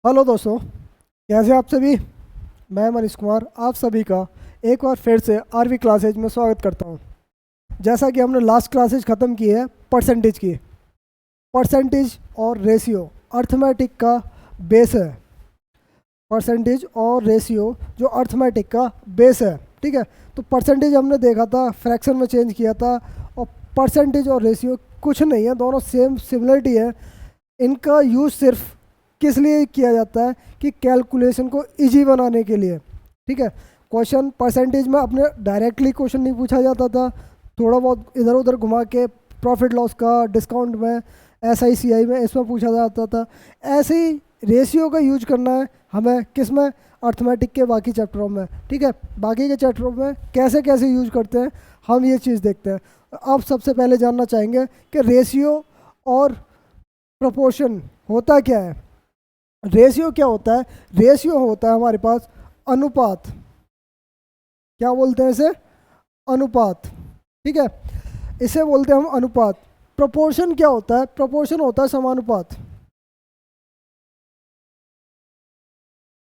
Hello दोस्तों, कैसे आप सभी। मैं मनीष कुमार आप सभी का एक बार फिर से आरवी क्लासेज में स्वागत करता हूं। जैसा कि हमने लास्ट क्लासेज ख़त्म की है परसेंटेज की। परसेंटेज और रेशियो अर्थमेटिक का बेस है। परसेंटेज और रेशियो जो अर्थमेटिक का बेस है, ठीक है। तो परसेंटेज हमने देखा था, फ्रैक्शन में चेंज किया था। और परसेंटेज और रेशियो कुछ नहीं है, दोनों सेम सिमिलरिटी है। इनका यूज़ सिर्फ किस लिए किया जाता है कि कैलकुलेशन को इजी बनाने के लिए, ठीक है। क्वेश्चन परसेंटेज में अपने डायरेक्टली क्वेश्चन नहीं पूछा जाता था, थोड़ा बहुत इधर उधर घुमा के प्रॉफिट लॉस का, डिस्काउंट में, SICI में, इसमें पूछा जाता था। ऐसे ही रेशियो का यूज करना है हमें, किस में, अर्थमेटिक के बाकी चैप्टरों में, ठीक है। बाकी के चैप्टरों में कैसे कैसे यूज करते हैं हम ये चीज़ देखते हैं। अब सबसे पहले जानना चाहेंगे कि रेशियो और प्रोपोर्शन होता क्या है। रेशियो क्या होता है? रेशियो होता है हमारे पास अनुपात। क्या बोलते हैं इसे? अनुपात, ठीक है। इसे बोलते हैं हम अनुपात। प्रोपोर्शन क्या होता है? प्रोपोर्शन होता है समानुपात,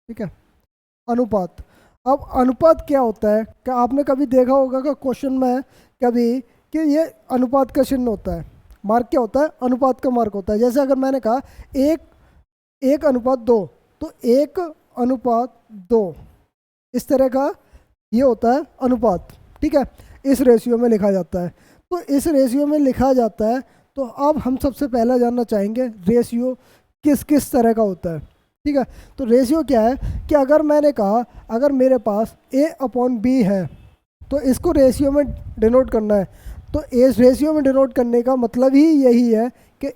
ठीक है। अनुपात। अब अनुपात क्या होता है? क्या आपने कभी देखा होगा कि क्वेश्चन में कभी कि ये अनुपात का चिन्ह होता है, मार्क क्या होता है? अनुपात का मार्क होता है। जैसे अगर मैंने कहा एक 1:2, तो 1:2 इस तरह का ये होता है अनुपात, ठीक है। इस रेशियो में लिखा जाता है। तो इस रेशियो में लिखा जाता है। तो अब हम सबसे पहला जानना चाहेंगे रेशियो किस किस तरह का होता है, ठीक है। तो रेशियो क्या है कि अगर मैंने कहा अगर मेरे पास A/B है तो इसको रेशियो में डिनोट करना है। तो इस रेशियो में डिनोट करने का मतलब ही यही है कि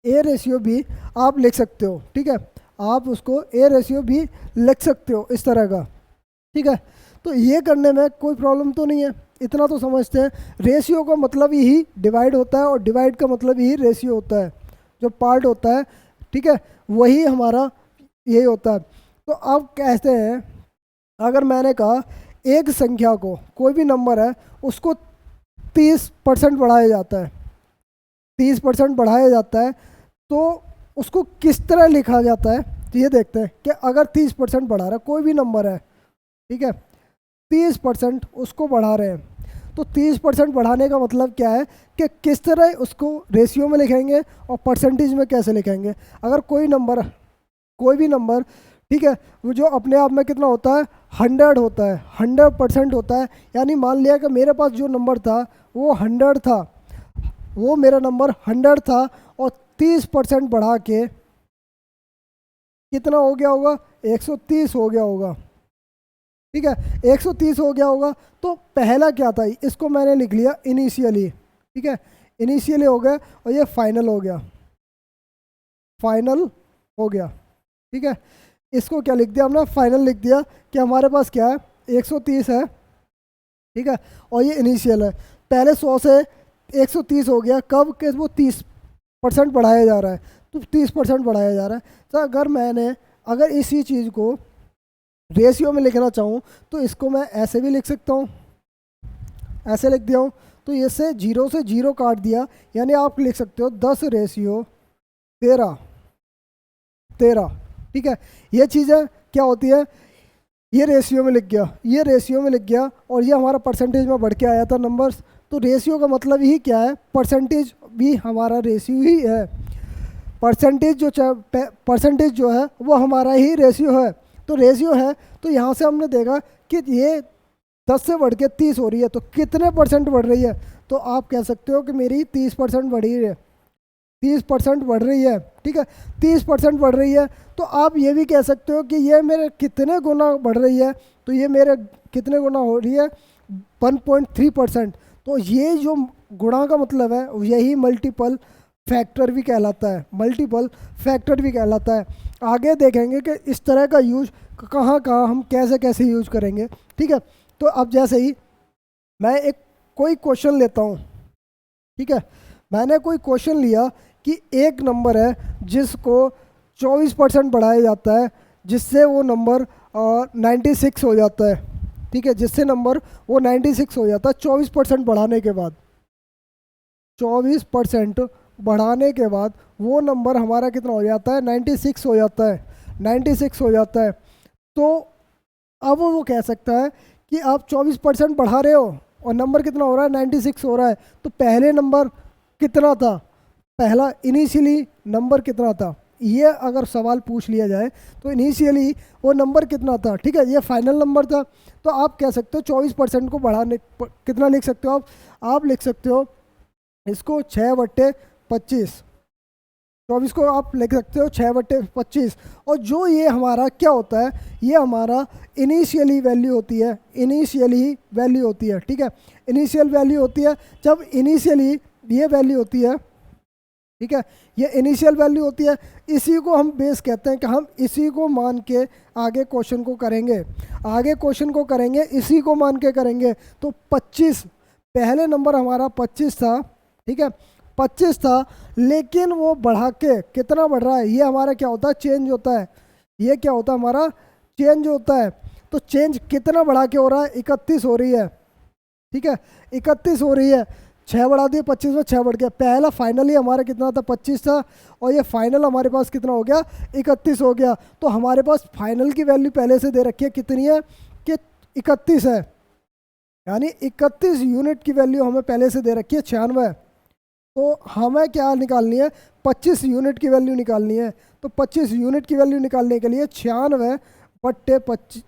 A/B आप लिख सकते हो, ठीक है। आप उसको A/B लिख सकते हो इस तरह का, ठीक है। तो ये करने में कोई प्रॉब्लम तो नहीं है, इतना तो समझते हैं। रेशियो का मतलब ही डिवाइड होता है और डिवाइड का मतलब ही रेशियो होता है। जो पार्ट होता है, ठीक है, वही हमारा यही होता है। तो अब कहते हैं अगर मैंने कहा एक संख्या को, कोई भी नंबर है, उसको 30% बढ़ाया जाता है, 30% बढ़ाया जाता है, तो उसको किस तरह लिखा जाता है। तो ये देखते हैं कि अगर 30% बढ़ा रहा है, कोई भी नंबर है, ठीक है, 30% उसको बढ़ा रहे हैं, तो 30% बढ़ाने का मतलब क्या है कि किस तरह उसको रेशियो में लिखेंगे और परसेंटेज में कैसे लिखेंगे। अगर कोई भी नंबर, ठीक है, वो जो अपने आप में कितना होता है, 100 होता है, 100% होता है। यानी मान लिया कि मेरे पास जो नंबर था वो 100 था, वो मेरा नंबर 100 था, और 30% बढ़ा के कितना हो गया होगा? 130 हो गया होगा, ठीक है। 130 हो गया होगा। तो पहला क्या था, इसको मैंने लिख लिया इनिशियली, ठीक है। इनिशियली हो गया और ये फाइनल हो गया, फाइनल हो गया, ठीक है। इसको क्या लिख दिया हमने? फाइनल लिख दिया कि हमारे पास क्या है, 130 है, ठीक है, और ये इनिशियल है। पहले 100 से 130 हो गया, कब कि वो 30% बढ़ाया जा रहा है, तो 30% बढ़ाया जा रहा है। तो अगर इसी चीज़ को रेशियो में लिखना चाहूँ तो इसको मैं ऐसे भी लिख सकता हूँ, ऐसे लिख दिया हूँ। तो इससे 0 से 0 काट दिया, यानी आप लिख सकते हो 10:13, ठीक है। ये चीज़ें क्या होती है, ये रेशियो में लिख गया, ये रेशियो में लिख गया, और ये हमारा परसेंटेज में बढ़ के आया था नंबर्स। तो रेशियो का मतलब ही क्या है, परसेंटेज भी हमारा रेशियो ही है। परसेंटेज जो है वो हमारा ही रेशियो है। तो रेशियो है, तो यहाँ से हमने देखा कि ये 10 से बढ़ के 30 हो रही है, तो कितने परसेंट बढ़ रही है? तो आप कह सकते हो कि मेरी 30% बढ़ी है, 30% बढ़ रही है, ठीक है। 30% बढ़ रही है, तो आप ये भी कह सकते हो कि ये मेरे कितने गुना बढ़ रही है। तो ये मेरे कितने गुना हो रही है? 1.3%। तो ये जो गुणा का मतलब है यही मल्टीपल फैक्टर भी कहलाता है, मल्टीपल फैक्टर भी कहलाता है। आगे देखेंगे कि इस तरह का यूज कहाँ कहाँ हम कैसे कैसे यूज करेंगे, ठीक है। तो अब जैसे ही मैं कोई क्वेश्चन लेता हूँ, ठीक है, मैंने कोई क्वेश्चन लिया कि एक नंबर है जिसको 24% बढ़ाया जाता है, जिससे वो नंबर 96 हो जाता है, ठीक है, जिससे नंबर वो 96 हो जाता है 24% बढ़ाने के बाद। 24% बढ़ाने के बाद वो नंबर हमारा कितना हो जाता है, 96 हो जाता है, 96 हो जाता है। तो अब वो कह सकता है कि आप 24% बढ़ा रहे हो और नंबर कितना हो रहा है, 96 हो रहा है। तो पहले नंबर कितना था, पहला इनिशियली नंबर कितना था, ये अगर सवाल पूछ लिया जाए तो इनिशियली वो नंबर कितना था, ठीक है, ये फाइनल नंबर था। तो आप कह सकते हो 24% को बढ़ाने कितना लिख सकते हो आप लिख सकते हो इसको 6/25, 24 को आप लिख सकते हो 6/25। और जो ये हमारा क्या होता है, ये हमारा इनिशियली वैल्यू होती है, इनिशियली वैल्यू होती है, ठीक है, इनिशियल वैल्यू होती है। जब इनिशियली ये वैल्यू होती है, ठीक है, ये इनिशियल वैल्यू होती है, इसी को हम बेस कहते हैं कि हम इसी को मान के आगे क्वेश्चन को करेंगे, आगे क्वेश्चन को करेंगे, इसी को मान के करेंगे। तो 25, पहले नंबर हमारा 25 था, ठीक है, 25 था, लेकिन वो बढ़ा के कितना बढ़ रहा है, ये हमारा क्या होता है, चेंज होता है, ये क्या होता है हमारा, चेंज होता है। तो चेंज कितना बढ़ा के हो रहा है, 31 हो रही है, ठीक है, 31 हो रही है। 6 बढ़ा दिए, 25 में 6 बढ़ गया। पहला फाइनली हमारा कितना था, 25 था, और ये फाइनल हमारे पास कितना हो गया, 31 हो गया। तो हमारे पास फाइनल की वैल्यू पहले से दे रखी है, कितनी है कि 31 है, यानी 31 यूनिट की वैल्यु हमें पहले से दे रखी है, 96। तो हमें क्या निकालनी है, 25 यूनिट की वैल्यू निकालनी है। तो 25 यूनिट की वैल्यू निकालने के लिए 96 बट्टे 25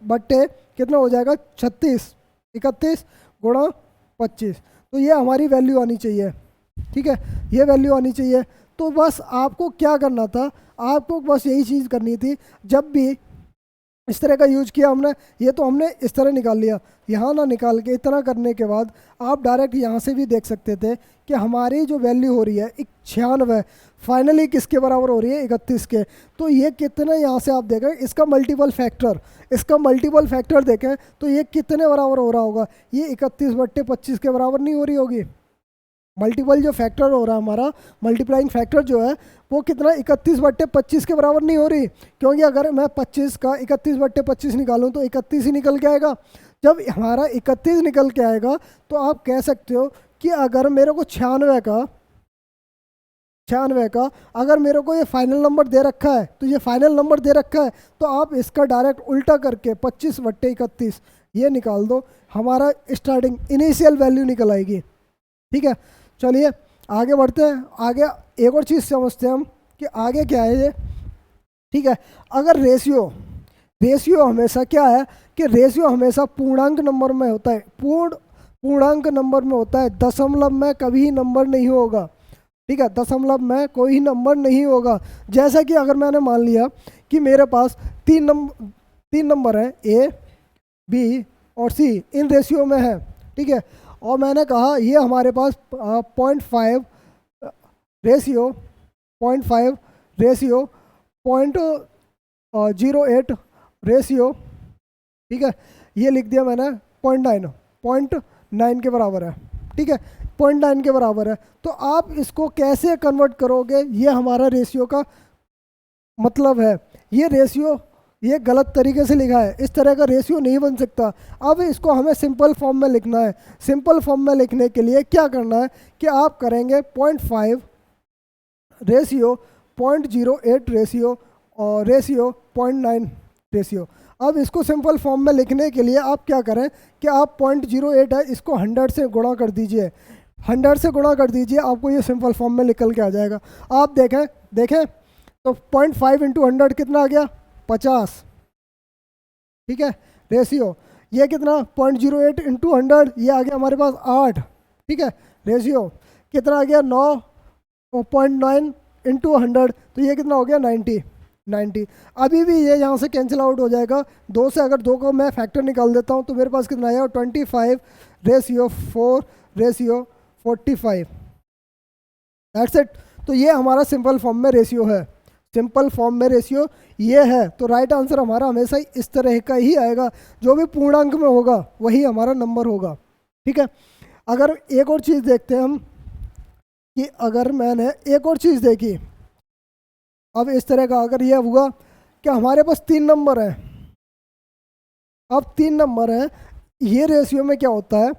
बट्टे कितना हो जाएगा, 36, 31 गुणा 25। तो ये हमारी वैल्यू आनी चाहिए, ठीक है, ये वैल्यू आनी चाहिए। तो बस आपको क्या करना था, आपको बस यही चीज़ करनी थी, जब भी इस तरह का यूज किया हमने, ये तो हमने इस तरह निकाल लिया, यहाँ ना निकाल के इतना करने के बाद आप डायरेक्ट यहाँ से भी देख सकते थे कि हमारी जो वैल्यू हो रही है 96 फाइनली किसके बराबर हो रही है, 31 के। तो ये कितने, यहाँ से आप देखें इसका मल्टीपल फैक्टर, इसका मल्टीपल फैक्टर देखें तो ये कितने बराबर हो रहा होगा, ये 31/25 के बराबर नहीं हो रही होगी। मल्टीपल जो फैक्टर हो रहा है हमारा, मल्टीप्लाइंग फैक्टर जो है वो कितना, 31/25 के बराबर नहीं हो रही, क्योंकि अगर मैं 25 का 31/25 निकालूं तो 31 ही निकल के आएगा। जब हमारा 31 निकल के आएगा तो आप कह सकते हो कि अगर मेरे को 96 का अगर मेरे को ये फाइनल नंबर दे रखा है, तो ये फाइनल नंबर दे रखा है, तो आप इसका डायरेक्ट उल्टा करके 25/31 ये निकाल दो, हमारा स्टार्टिंग इनिशियल वैल्यू निकल आएगी, ठीक है। चलिए आगे बढ़ते हैं, आगे एक और चीज़ समझते हैं हम कि आगे क्या है ये, ठीक है। अगर रेशियो हमेशा क्या है कि रेशियो हमेशा पूर्णांक नंबर में होता है, पूर्णांक नंबर में होता है, दशमलव में कभी नंबर नहीं होगा, ठीक है, दशमलव में कोई नंबर नहीं होगा। जैसा कि अगर मैंने मान लिया कि मेरे पास तीन नंबर हैं, ए बी और सी इन रेशियो में है, ठीक है, और मैंने कहा ये हमारे पास 0.5 रेशियो 0.08 रेशियो, ठीक है, ये लिख दिया मैंने 0.9 के बराबर है, ठीक है, 0.9 के बराबर है। तो आप इसको कैसे कन्वर्ट करोगे, ये हमारा रेशियो का मतलब है। ये रेशियो ये गलत तरीके से लिखा है, इस तरह का रेशियो नहीं बन सकता। अब इसको हमें सिंपल फॉर्म में लिखना है। सिंपल फॉर्म में लिखने के लिए क्या करना है कि आप करेंगे 0.5 रेशियो 0.08 रेशियो और रेशियो 0.9 रेशियो। अब इसको सिंपल फॉर्म में लिखने के लिए आप क्या करें कि आप 0.08 है, इसको 100 से गुणा कर दीजिए, 100 से गुणा कर दीजिए, आपको ये सिंपल फॉर्म में निकल के आ जाएगा। आप देखें तो 0.5 इंटू 100 कितना आ गया, 50, ठीक है, रेशियो ये कितना 0.08 इंटू 100 ये आ गया हमारे पास 8, ठीक है, रेशियो कितना आ गया 9.9 इंटू 100 तो ये कितना हो गया 90। अभी भी ये यहाँ से कैंसिल आउट हो जाएगा, 2 से अगर 2 को मैं फैक्टर निकाल देता हूँ तो मेरे पास कितना आएगा 25/4/45, दैट्स इट। तो ये हमारा सिंपल फॉर्म में रेशियो है, सिंपल फॉर्म में रेशियो ये है। तो राइट आंसर हमारा हमेशा इस तरह का ही आएगा, जो भी पूर्णांक में होगा वही हमारा नंबर होगा, ठीक है। अगर एक और चीज़ देखते हैं हम कि अगर मैंने एक और चीज़ देखी, अब इस तरह का अगर यह हुआ कि हमारे पास 3 नंबर हैं, अब 3 नंबर हैं, ये रेशियो में क्या होता है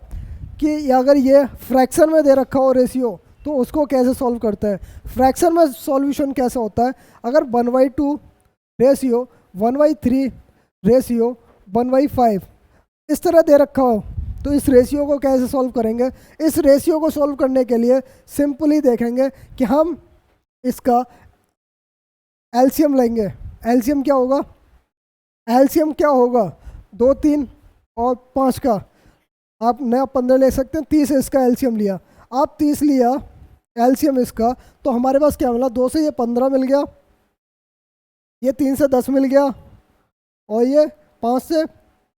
कि अगर ये फ्रैक्शन में दे रखा हो रेशियो तो उसको कैसे सॉल्व करते हैं। फ्रैक्शन में सॉल्यूशन कैसे होता है, अगर 1/2 रेशियो 1/3 रेशियो 1/5 इस तरह दे रखा हो तो इस रेशियो को कैसे सॉल्व करेंगे। इस रेशियो को सॉल्व करने के लिए सिंपली देखेंगे कि हम इसका एलसीएम लेंगे। एलसीएम क्या होगा, एलसीएम क्या होगा 2, 3 और 5 का, आप नया 15 ले सकते हैं, 30 इसका एलसीएम लिया, आप 30 लिया एलसीएम इसका, तो हमारे पास क्या मिला, 2 से ये 15 मिल गया, ये 3 से 10 मिल गया और ये 5 से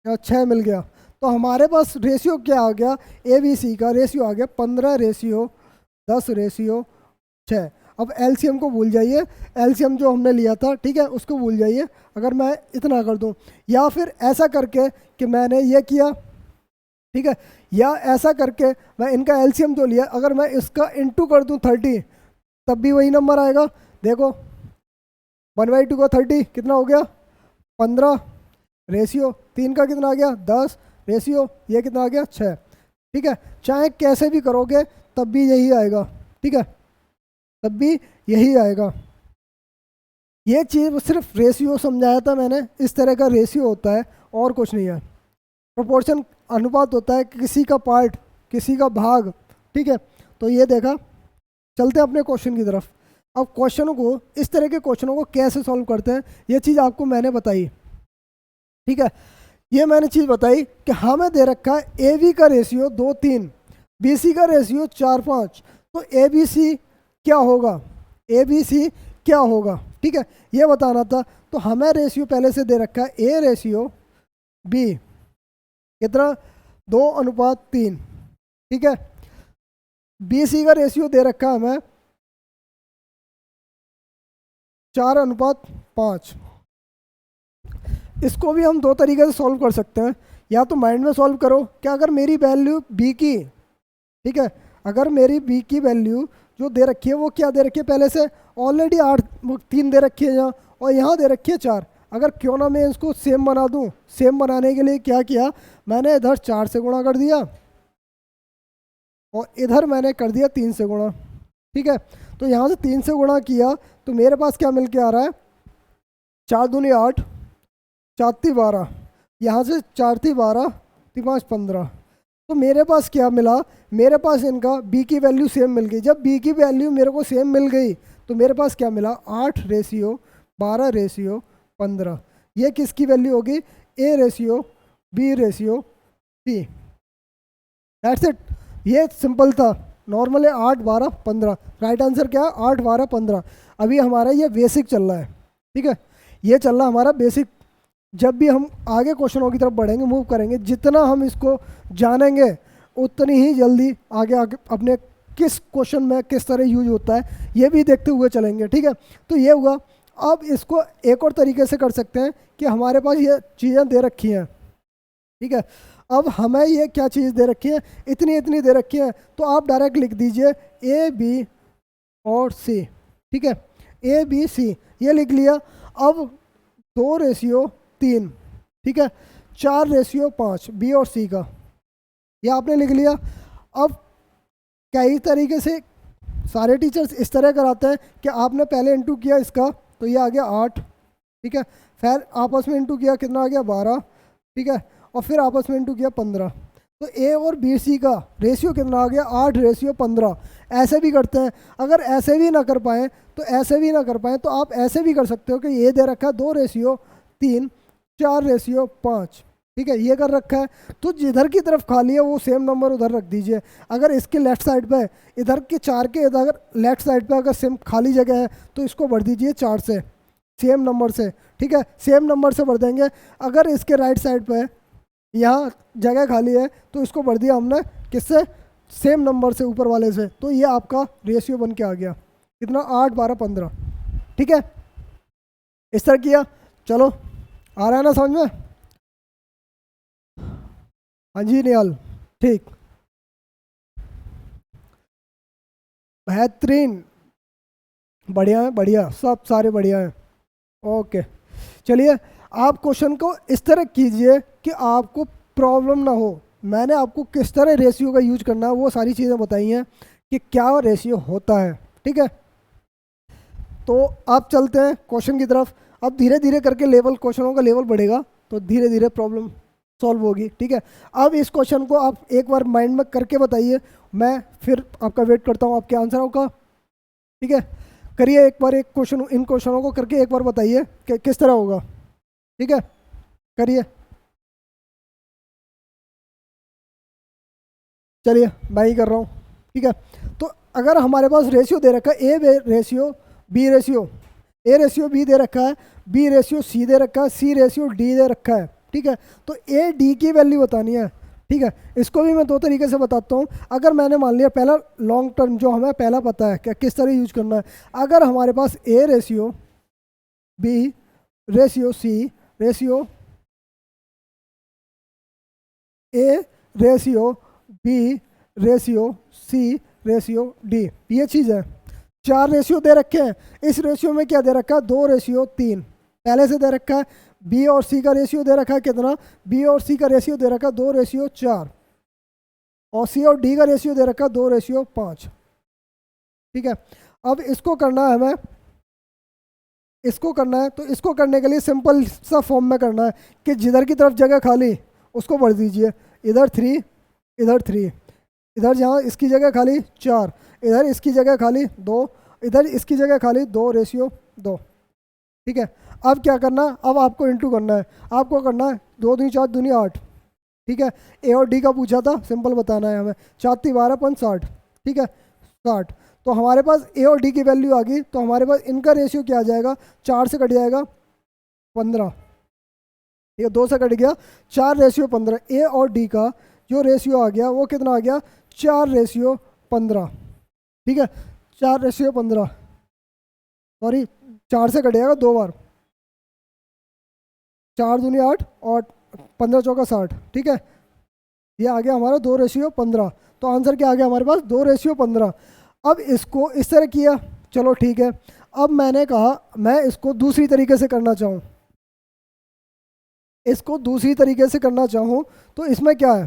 6 मिल गया। तो हमारे पास रेशियो क्या आ गया, ए बी सी का रेशियो आ गया 15:10:6। अब एलसीएम को भूल जाइए, एलसीएम जो हमने लिया था, ठीक है, उसको भूल जाइए। अगर मैं इतना कर दूं या फिर ऐसा करके कि मैंने ये किया, ठीक है, या ऐसा करके मैं इनका एलसीएम जो लिया अगर मैं इसका इंटू कर दूं 30 तब भी वही नंबर आएगा। देखो 1/2 का 30 कितना हो गया 15, रेशियो 3 का कितना आ गया 10, रेशियो ये कितना आ गया 6। ठीक है, चाहे कैसे भी करोगे तब भी यही आएगा, ठीक है, तब भी यही आएगा। ये चीज़ सिर्फ रेशियो समझाया था मैंने, इस तरह का रेशियो होता है और कुछ नहीं है। प्रोपोर्शन अनुपात होता है किसी का पार्ट किसी का भाग, ठीक है। तो ये देखा, चलते हैं अपने क्वेश्चन की तरफ। अब क्वेश्चनों को, इस तरह के क्वेश्चनों को कैसे सॉल्व करते हैं ये चीज़ आपको मैंने बताई, ठीक है। ये मैंने चीज़ बताई कि हमें दे रखा है ए बी का रेशियो 2, 3, बी सी का रेशियो 4, 5, तो ए बी सी क्या होगा, ए बी सी क्या होगा, ठीक है, ये बताना था। तो हमें रेशियो पहले से दे रखा है ए रेशियो बी कितना 2:3, ठीक है। बी सी का रेशियो दे रखा है हमें 4:5। इसको भी हम दो तरीके से सॉल्व कर सकते हैं, या तो माइंड में सॉल्व करो कि अगर मेरी वैल्यू बी की, ठीक है, अगर मेरी बी की वैल्यू जो दे रखी है वो क्या दे रखी है पहले से, ऑलरेडी 8 3 दे रखी है यहाँ, और यहाँ दे रखी है 4। अगर क्यों ना मैं इसको सेम बना दूँ, सेम बनाने के लिए क्या किया, मैंने इधर 4 से गुणा कर दिया और इधर मैंने कर दिया 3 से गुणा, ठीक है। तो यहाँ से 3 से गुणा किया तो मेरे पास क्या मिल के आ रहा है, 4 दूनी 8, 4 × 12, यहाँ से 4 × 12, 3 × 5 15। तो मेरे पास क्या मिला, मेरे पास इनका b की वैल्यू सेम मिल गई। जब b की वैल्यू मेरे को सेम मिल गई तो मेरे पास क्या मिला 8:12:15। ये किसकी वैल्यू होगी, a ratio b ratio c। That's it, ये सिंपल था, नॉर्मल है 8:12:15। राइट आंसर क्या है 8:12:15। अभी हमारा ये बेसिक चल रहा है, ठीक है, ये चल रहा है हमारा बेसिक। जब भी हम आगे क्वेश्चनों की तरफ बढ़ेंगे, मूव करेंगे, जितना हम इसको जानेंगे उतनी ही जल्दी आगे आगे अपने किस क्वेश्चन में किस तरह यूज होता है ये भी देखते हुए चलेंगे, ठीक है। तो ये हुआ। अब इसको एक और तरीके से कर सकते हैं कि हमारे पास ये चीज़ें दे रखी हैं, ठीक है। अब हमें ये क्या चीज़ दे रखी है, इतनी इतनी दे रखी है, तो आप डायरेक्ट लिख दीजिए ए बी और सी, ठीक है, ए बी सी ये लिख लिया। अब 2:3, ठीक है, 4:5 बी और सी का, ये आपने लिख लिया। अब कई तरीके से सारे टीचर्स इस तरह कराते हैं कि आपने पहले इंटू किया इसका तो ये आ गया 8, ठीक है, फिर आपस में इंटू किया कितना आ गया 12, ठीक है, और फिर आपस में इंटू किया 15। तो ए और बी सी का रेशियो कितना आ गया 8:15। ऐसे भी करते हैं, अगर ऐसे भी ना कर पाएँ तो ऐसे भी ना कर पाएँ तो आप ऐसे भी कर सकते हो कि ये दे रखा है 2:3, 4:5, ठीक है, ये कर रखा है। तो जिधर की तरफ खाली है वो सेम नंबर उधर रख दीजिए। अगर इसके लेफ्ट साइड पे इधर के 4 के इधर लेफ्ट साइड पे अगर सेम खाली जगह है तो इसको भर दीजिए 4 से, सेम नंबर से, ठीक है, सेम नंबर से भर देंगे। अगर इसके राइट साइड पे यहाँ जगह खाली है तो इसको भर दिया हमने किससे, सेम नंबर से, ऊपर वाले से। तो ये आपका रेशियो बन के आ गया कितना 8:12:15, ठीक है, इस तरह किया। चलो आ रहा है ना समझ में, हाँ जी निहाल, ठीक, बेहतरीन, बढ़िया है, बढ़िया, सब सारे बढ़िया हैं। ओके चलिए, आप क्वेश्चन को इस तरह कीजिए कि आपको प्रॉब्लम ना हो। मैंने आपको किस तरह रेशियो का यूज करना है वो सारी चीज़ें बताई हैं, कि क्या रेशियो होता है। ठीक है, तो आप चलते हैं क्वेश्चन की तरफ। अब धीरे धीरे करके लेवल, क्वेश्चनों का लेवल बढ़ेगा तो धीरे धीरे प्रॉब्लम सॉल्व होगी। ठीक है, अब इस क्वेश्चन को आप एक बार माइंड में करके बताइए, मैं फिर आपका वेट करता हूँ आपके आंसरों का। ठीक है, करिए एक बार, एक क्वेश्चन, इन क्वेश्चनों को करके एक बार बताइए कि किस तरह होगा। ठीक है, करिए, चलिए मैं ही कर रहा हूँ। ठीक है, तो अगर हमारे पास रेशियो दे रखा है A ratio B ratio, A ratio B दे रखा है, बी रेशियो सी दे रखा है, सी रेशियो डी दे रखा है। ठीक है, तो ए डी की वैल्यू बतानी है। ठीक है, इसको भी मैं दो तरीके से बताता हूँ। अगर मैंने मान लिया पहला लॉन्ग टर्म जो हमें पहला पता है क्या किस तरह यूज करना है, अगर हमारे पास A ratio B ratio C ratio A ratio B ratio C ratio D, ये चीज़ है। चार रेशियो दे रखे हैं, इस रेशियो में क्या दे रखा है, 2:3 पहले से दे रखा है। बी और सी का रेशियो दे रखा है कितना, बी और सी का रेशियो दे रखा है 2:4, और सी और डी का रेशियो दे रखा है 2:5। ठीक है, अब इसको करना है हमें, इसको करना है, तो इसको करने के लिए सिंपल सा फॉर्म में करना है कि जिधर की तरफ जगह खाली उसको भर दीजिए। इधर 3, इधर 3, इधर जहाँ इसकी जगह खाली 4, इधर इसकी जगह खाली 2, इधर इसकी जगह खाली 2:2। ठीक है, अब क्या करना है, अब आपको इंटू करना है। आपको करना है 2 दूनी 4 दूनी 8। ठीक है, ए और डी का पूछा था, सिंपल बताना है हमें। 4 × 12 = 60। ठीक है, 60। तो हमारे पास ए और डी की वैल्यू आ गई, तो हमारे पास इनका रेशियो क्या आ जाएगा, 4 से कट जाएगा 15। ठीक है, 2 से कट गया 4:15। ए और डी का जो रेशियो आ गया वो कितना आ गया, 4:15। ठीक है, 4:15, सॉरी 4 से कटेगा 2 बार, 4 दूनी 8 और 15 चौका 60। ठीक है, ये आ गया हमारा 2:15। तो आंसर क्या आ गया हमारे पास, 2:15। अब इसको इस तरह किया, चलो ठीक है। अब मैंने कहा मैं इसको दूसरी तरीके से करना चाहूँ, इसको दूसरी तरीके से करना चाहूँ तो इसमें क्या है।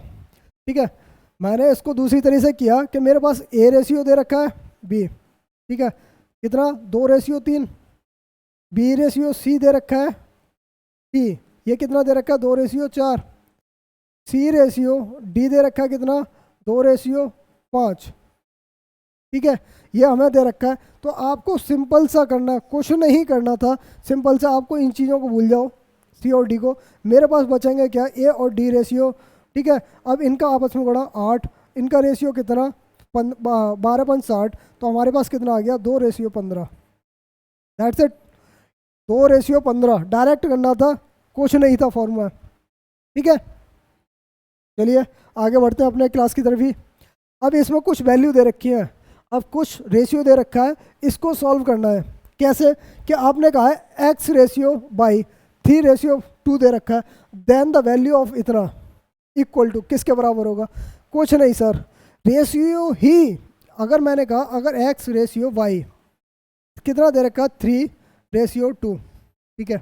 ठीक है, मैंने इसको दूसरी तरीके से किया कि मेरे पास ए रेशियो दे रखा है बी। ठीक है, कितना, 2:3। बी रेशियो सी दे रखा है सी, ये कितना दे रखा है, 2:4। सी रेशियो डी दे रखा है कितना, 2:5। ठीक है, ये हमें दे रखा है। तो आपको सिंपल सा करना है, कुछ नहीं करना था, सिंपल सा आपको इन चीज़ों को भूल जाओ, सी और डी को। मेरे पास बचेंगे क्या, ए और डी रेशियो। ठीक है, अब इनका आपस में गुणा 8, इनका रेशियो कितना, 12:60। तो हमारे पास कितना आ गया, 2:15। That's it, 2:15। डायरेक्ट करना था, कुछ नहीं था फॉर्मूला। ठीक है, चलिए आगे बढ़ते हैं अपने क्लास की तरफ ही। अब इसमें कुछ वैल्यू दे रखी है, अब कुछ रेशियो दे रखा है, इसको सॉल्व करना है। कैसे, कि आपने कहा है x रेशियो बाई 3:2 दे रखा है, देन द वैल्यू ऑफ इतना इक्वल टू किसके बराबर होगा, कुछ नहीं सर, रेशियो ही। अगर मैंने कहा अगर x रेशियो y कितना दे रखा है, 3:2। ठीक है,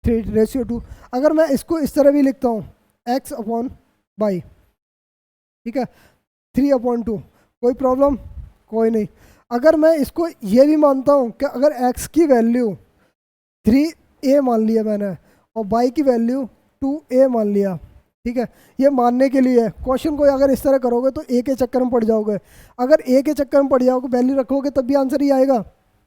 3:2। अगर मैं इसको इस तरह भी लिखता हूँ, x/y। ठीक है, 3/2, कोई प्रॉब्लम, कोई नहीं। अगर मैं इसको ये भी मानता हूँ कि अगर x की वैल्यू 3a मान लिया मैंने और y की वैल्यू 2a मान लिया। ठीक है, ये मानने के लिए क्वेश्चन को अगर इस तरह करोगे तो a के चक्कर में पड़ जाओगे। अगर a के चक्कर में पड़ जाओगे, वैल्यू रखोगे तब भी आंसर ही आएगा।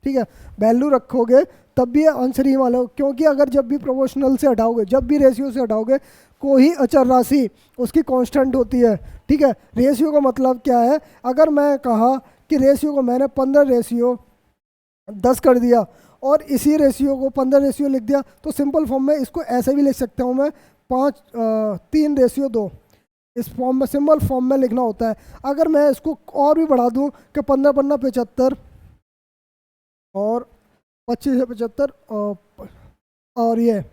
ठीक है, वैल्यू रखोगे तब भी आंसर ही मानो, क्योंकि अगर जब भी प्रोपोर्शनल से हटाओगे, जब भी रेशियो से हटाओगे, कोई अचर राशि उसकी कांस्टेंट होती है। ठीक है, रेशियो का मतलब क्या है, अगर मैं कहा कि रेशियो को मैंने 15:10 कर दिया और इसी रेशियो को 15:2 लिख दिया, तो सिंपल फॉर्म में इसको ऐसे भी लिख सकता हूँ मैं, 3:2। इस फॉर्म में, सिंपल फॉर्म में लिखना होता है। अगर मैं इसको और भी बढ़ा दूँ कि 15×15 = 75 और 25 से 75 और ये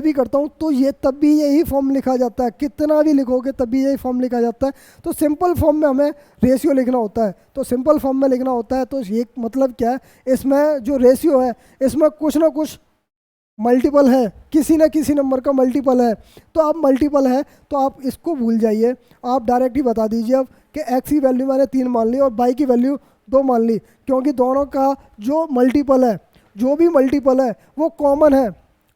भी करता हूँ, तो ये तब भी यही फॉर्म लिखा जाता है। कितना भी लिखोगे तब भी यही फॉर्म लिखा जाता है। तो सिंपल फॉर्म में हमें रेशियो लिखना होता है, तो सिंपल फॉर्म में लिखना होता है। तो ये मतलब क्या है, इसमें जो रेशियो है इसमें कुछ ना कुछ मल्टीपल है, किसी ना किसी नंबर का मल्टीपल है। तो आप मल्टीपल है तो आप इसको भूल जाइए, आप डायरेक्ट ही बता दीजिए अब कि एक्स की वैल्यू मैंने 3 मान ली और वाई की वैल्यू 2 मान ली, क्योंकि दोनों का जो मल्टीपल है, जो भी मल्टीपल है वो कॉमन है,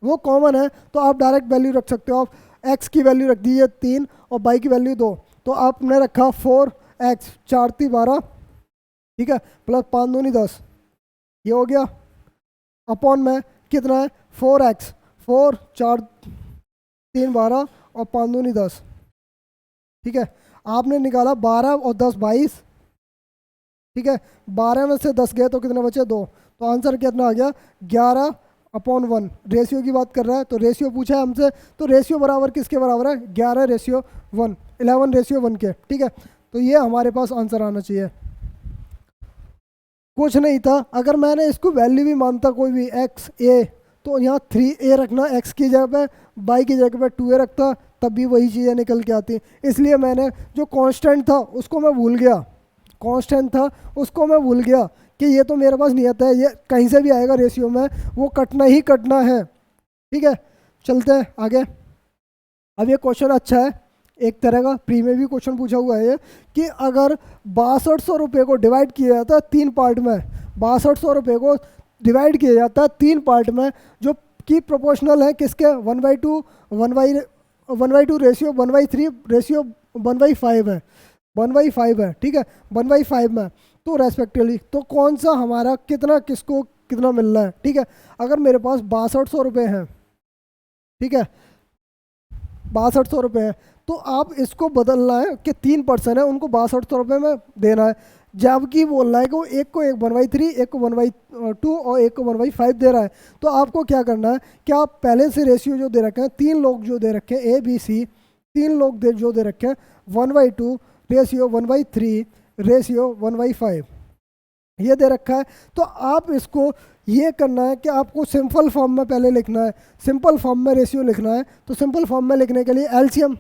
वो कॉमन है, तो आप डायरेक्ट वैल्यू रख सकते हो। आप एक्स की वैल्यू रख दीजिए 3 और वाई की वैल्यू 2, तो आपने रखा 4x, 4 × 12, ठीक है, प्लस 5 दूनी 10, ये हो गया, अपॉन में कितना है 4x, 4 4 3 12 और 5 दूनी 10, ठीक है। आपने निकाला 12 और 10 22, ठीक है, 12 में से 10 गए तो कितने बचे 2, तो आंसर कितना आ गया 11/1। रेशियो की बात कर रहा है तो रेशियो पूछा है हमसे, तो रेशियो बराबर किसके बराबर है 11/1, 11/1 के, ठीक है। तो ये हमारे पास आंसर आना चाहिए। कुछ नहीं था, अगर मैंने इसको वैल्यू भी मानता कोई भी एक्स ए, तो यहाँ 3a रखना एक्स की जगह पे, वाई की जगह पे 2a रखता, तब भी वही चीज़ें निकल के आती। इसलिए मैंने जो कांस्टेंट था उसको मैं भूल गया, कांस्टेंट था उसको मैं भूल गया कि ये तो मेरे पास नहीं आता है, ये कहीं से भी आएगा रेशियो में, वो कटना ही कटना है, ठीक है। चलते हैं आगे। अब ये क्वेश्चन अच्छा है, एक तरह का प्री में भी क्वेश्चन पूछा हुआ है ये, कि अगर 6200 रुपये को डिवाइड किया जाता है 3 पार्ट में, 6200 रुपये को डिवाइड किया जाता है 3 पार्ट में, जो कि प्रोपोर्शनल है किसके 1/2, 1/2 रेशियो 1/3 रेशियो 1/5 है, 1/5 है, ठीक है, 1/5 में, तो रेस्पेक्टिवली तो कौन सा हमारा कितना किसको कितना मिल रहा है, ठीक है। अगर मेरे पास 6200 रुपये हैं, ठीक है, 6200 रुपये है, तो आप इसको बदलना है कि 3 पर्सन है उनको 6200 रुपये में देना है, जबकि बोल रहा है कि वो एक को 1/3, एक को 1/2 और एक को 1/5 दे रहा है। तो आपको क्या करना है कि आप पहले से रेशियो जो दे रखे हैं, 3 लोग जो दे रखे हैं ABC, 3 लोग जो दे रखे हैं 1/2 रेशियो 1/3 रेशियो 1/5 ये दे रखा है। तो आप इसको ये करना है कि आपको सिंपल फॉर्म में पहले लिखना है, सिंपल फॉर्म में रेशियो लिखना है। तो सिंपल फॉर्म में लिखने के लिए एलसीएम,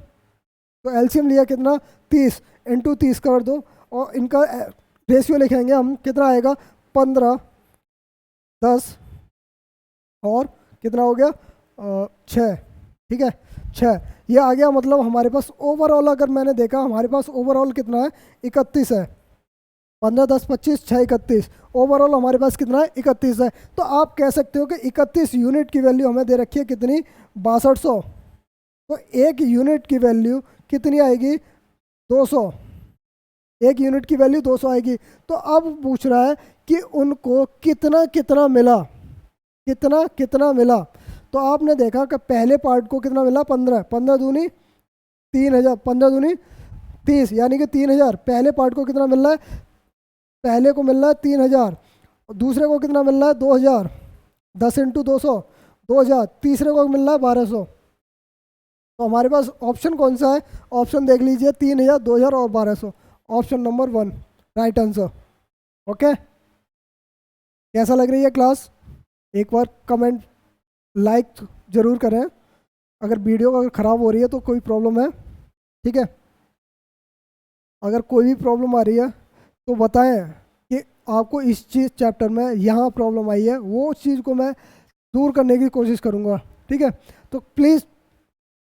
तो एलसीएम लिया कितना 30 × 30 कर दो, और इनका रेशियो लिखेंगे हम, कितना आएगा 15 10 और कितना हो गया 6, ठीक है 6, ये आ गया। मतलब हमारे पास ओवरऑल अगर मैंने देखा हमारे पास ओवरऑल कितना है 31 है, 15 10 25 6 31, ओवरऑल हमारे पास कितना है 31 है। तो आप कह सकते हो कि 31 यूनिट की वैल्यू हमें दे रखी है कितनी 6200, तो एक यूनिट की वैल्यू कितनी आएगी 200, एक यूनिट की वैल्यू 200 आएगी। तो अब पूछ रहा है कि उनको कितना कितना मिला, कितना कितना मिला। तो आपने देखा कि पहले पार्ट को कितना मिला 15, 15 दूनी 3000, 15 दूनी 30, यानी कि 3000। पहले पार्ट को कितना मिल रहा है, पहले को मिल रहा है 3000, दूसरे को कितना मिल रहा है 2000, 10 × 200 2000, तीसरे को मिल रहा है 1200। तो हमारे पास ऑप्शन कौन सा है, ऑप्शन देख लीजिए 3000, 2000 और 1200, option number 1 right answer. Okay, कैसा लग रही है क्लास, एक बार कमेंट लाइक ज़रूर करें। अगर वीडियो अगर ख़राब हो रही है तो कोई प्रॉब्लम है, ठीक है, अगर कोई भी प्रॉब्लम आ रही है तो बताएं कि आपको इस चीज़ चैप्टर में यहाँ प्रॉब्लम आई है, वो चीज़ को मैं दूर करने की कोशिश करूँगा, ठीक है। तो प्लीज़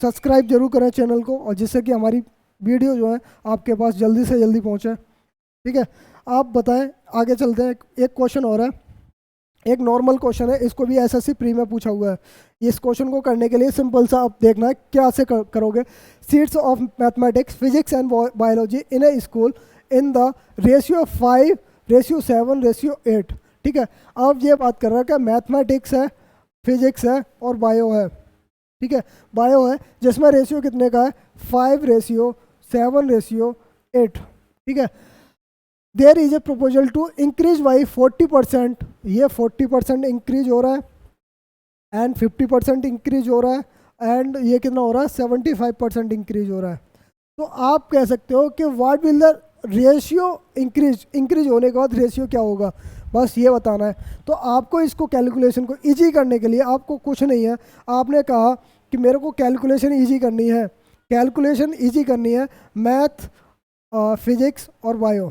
सब्सक्राइब जरूर करें चैनल को, और जिससे कि हमारी वीडियो जो है आपके पास जल्दी से जल्दी पहुँचे, ठीक है। आप बताएं, आगे चलते हैं। एक क्वेश्चन और है, एक नॉर्मल क्वेश्चन है, इसको भी एसएससी प्री में पूछा हुआ है। इस क्वेश्चन को करने के लिए सिंपल सा आप देखना है क्या से करोगे। Seats of mathematics physics and biology in A school in the ratio 5 ratio 7 ratio 8, ठीक है। अब ये बात कर रहा है कि मैथमेटिक्स है, फिजिक्स है और बायो है, ठीक है, बायो है जिसमें रेशियो कितने का है 5 रेशियो 7 रेशियो 8, ठीक है। There is a proposal to increase by 40%, ये 40% इंक्रीज हो रहा है एंड 50% इंक्रीज हो रहा है एंड ये कितना हो रहा है 75% इंक्रीज हो रहा है। तो आप कह सकते हो कि what will the ratio increase होने के बाद रेशियो क्या होगा, बस ये बताना है। तो आपको इसको कैलकुलेशन को इजी करने के लिए आपको कुछ नहीं है, आपने कहा कि मेरे को कैलकुलेशन इजी करनी है, कैलकुलेशन इजी करनी है मैथ फिजिक्स और बायो,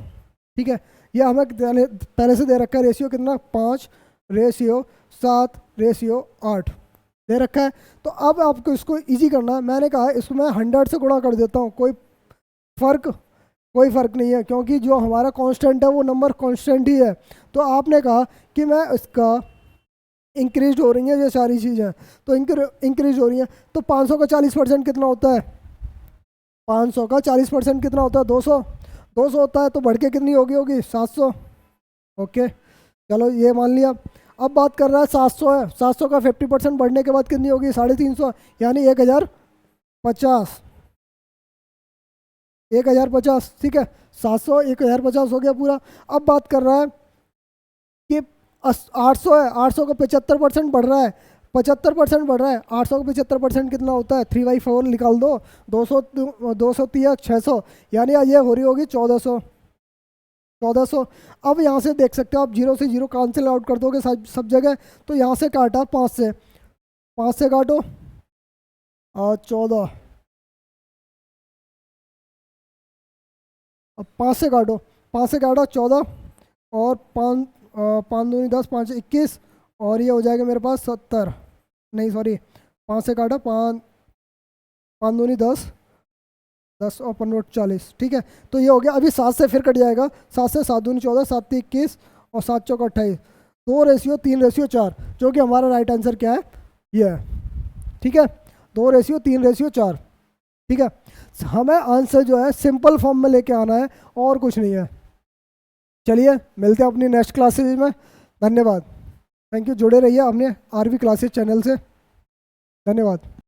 ठीक है। ये हमें पहले से दे रखा है रेशियो कितना 5 रेशियो 7 रेशियो 8 दे रखा है। तो अब आपको इसको इजी करना है, मैंने कहा इसको मैं 100 से गुणा कर देता हूँ, कोई कोई फ़र्क नहीं है, क्योंकि जो हमारा कांस्टेंट है वो नंबर कांस्टेंट ही है। तो आपने कहा कि मैं इसका इंक्रीज हो रही हैं ये सारी चीज़ें, तो इंक्रीज हो रही हैं, तो 500 का 40% कितना होता है? 500 का 40% कितना होता है? 200। 200 होता है, तो बढ़ के कितनी होगी 700। ओके, चलो ये मान लिया। अब बात कर रहा है 700 है, 700 का 50% बढ़ने के बाद कितनी होगी? 350, यानी 1050। 1050, ठीक है। 700 1050 हो गया पूरा। अब बात कर रहा है कि 800 है, 800 का 75% बढ़ रहा है, 75% बढ़ रहा है। 800 का 75% कितना होता है? 3/4 निकाल दो। 200 200 तिया 600, यानी ये हो रही होगी 1400। 1400। अब यहाँ से देख सकते हो आप, जीरो से जीरो कैंसिल आउट कर दोगे सब जगह, तो यहाँ से काटा 5 से, 5 से काटो और 14, अब 5 से काटो, 5 से काटो 14, और 5 5 दूनी 10, 5 21, और ये हो जाएगा मेरे पास 70, नहीं सॉरी, 5 से काटा, 5 5 दूनी 10, 10 और 15 40, ठीक है। तो ये हो गया। अभी 7 से फिर कट जाएगा, 7 से 7 दूनी 14, 7 21, और 7 चौका 28, 2:3:4, जो कि हमारा राइट आंसर क्या है? ये है, ठीक है, 2:3:4, ठीक है। हमें आंसर जो है सिंपल फॉर्म में लेके आना है, और कुछ नहीं है। चलिए मिलते हैं अपनी नेक्स्ट क्लासेज में। धन्यवाद, थैंक यू। जुड़े रहिए अपने आरवी क्लासेज चैनल से। धन्यवाद।